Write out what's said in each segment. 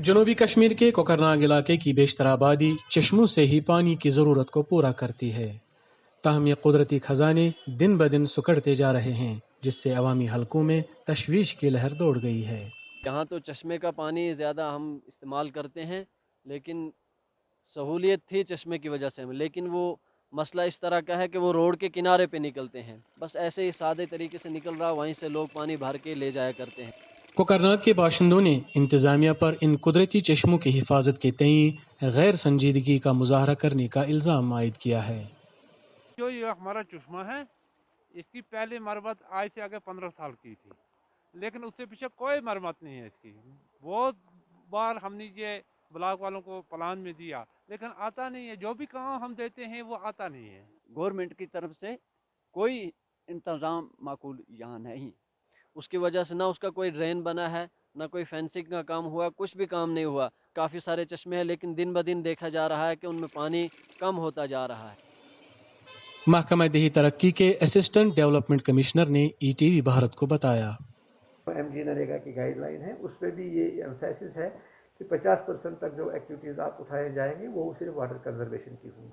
جنوبی کشمیر کے کوکرناگ علاقے کی بیشتر آبادی چشموں سے ہی پانی کی ضرورت کو پورا کرتی ہے، تاہم یہ قدرتی خزانے دن بدن سکڑتے جا رہے ہیں، جس سے عوامی حلقوں میں تشویش کی لہر دوڑ گئی ہے۔ یہاں تو چشمے کا پانی زیادہ ہم استعمال کرتے ہیں، لیکن سہولیت تھی چشمے کی وجہ سے، لیکن وہ مسئلہ اس طرح کا ہے کہ وہ روڈ کے کنارے پہ نکلتے ہیں، بس ایسے ہی سادے طریقے سے نکل رہا، وہیں سے لوگ پانی بھر کے لے جایا کرتے ہیں۔ کوکرناگ کے باشندوں نے انتظامیہ پر ان قدرتی چشموں کی حفاظت کے تئیں غیر سنجیدگی کا مظاہرہ کرنے کا الزام عائد کیا ہے۔ جو یہ ہمارا چشمہ ہے، اس کی پہلی مرمت آج سے آگے 15 سال کی تھی، لیکن اس سے پیچھے کوئی مرمت نہیں ہے اس کی۔ بہت بار ہم نے یہ بلاک والوں کو پلان میں دیا، لیکن آتا نہیں ہے، جو بھی کام ہم دیتے ہیں وہ آتا نہیں ہے۔ گورنمنٹ کی طرف سے کوئی انتظام معقول یہاں نہیں، اس کی وجہ سے نہ اس کا کوئی ڈرین بنا ہے، نہ کوئی فینسنگ کا کام ہوا، کچھ بھی کام نہیں ہوا۔ کافی سارے چشمے ہیں، لیکن دن بدن دیکھا جا رہا ہے کہ ان میں پانی کم ہوتا جا رہا ہے۔ محکمہ دیہی ترقی کے اسسٹنٹ ڈیولپمنٹ کمشنر نے ای ٹی وی بھارت کو بتایا۔ ایم جی نریگا کی گائیڈ لائن ہے، اس پہ بھی یہ ایمفیسس ہے کہ 50% تک جو ایکٹیویٹیز آپ اٹھائے جائیں گے وہ صرف واٹر کنزرویشن کی ہوں۔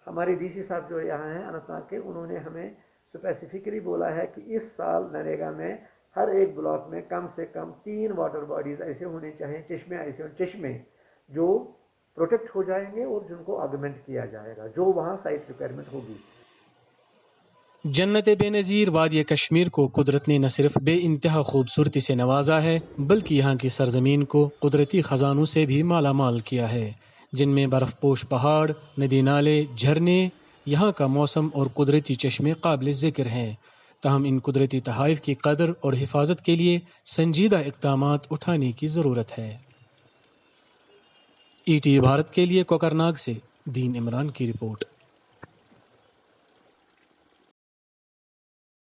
ہمارے ڈی سی صاحب جو یہاں ہیں اننت ناگ کے، انہوں نے ہمیں اسپیسیفکلی بولا ہے کہ اس سال نریگا میں ہر ایک بلاک میں کم سے کم 3 واٹر باڈیز ایسے ہونے چاہیے، چشمے ایسے چشمے جو پروٹیکٹ ہو جائیں گے اور جن کو آگمنٹ کیا جائے گا، جو وہاں سائٹ ریکوائرمنٹ ہوگی۔ جنت بے نظیر وادی کشمیر کو قدرت نے نہ صرف بے انتہا خوبصورتی سے نوازا ہے، بلکہ یہاں کی سرزمین کو قدرتی خزانوں سے بھی مالا مال کیا ہے، جن میں برف پوش پہاڑ، ندی نالے، جھرنے، یہاں کا موسم اور قدرتی چشمے قابل ذکر ہیں۔ تاہم ان قدرتی تحائف کی قدر اور حفاظت کے لیے سنجیدہ اقدامات اٹھانے کی ضرورت ہے۔ ای ٹی وی بھارت کے لیے کوکرناگ سے دین عمران کی رپورٹ۔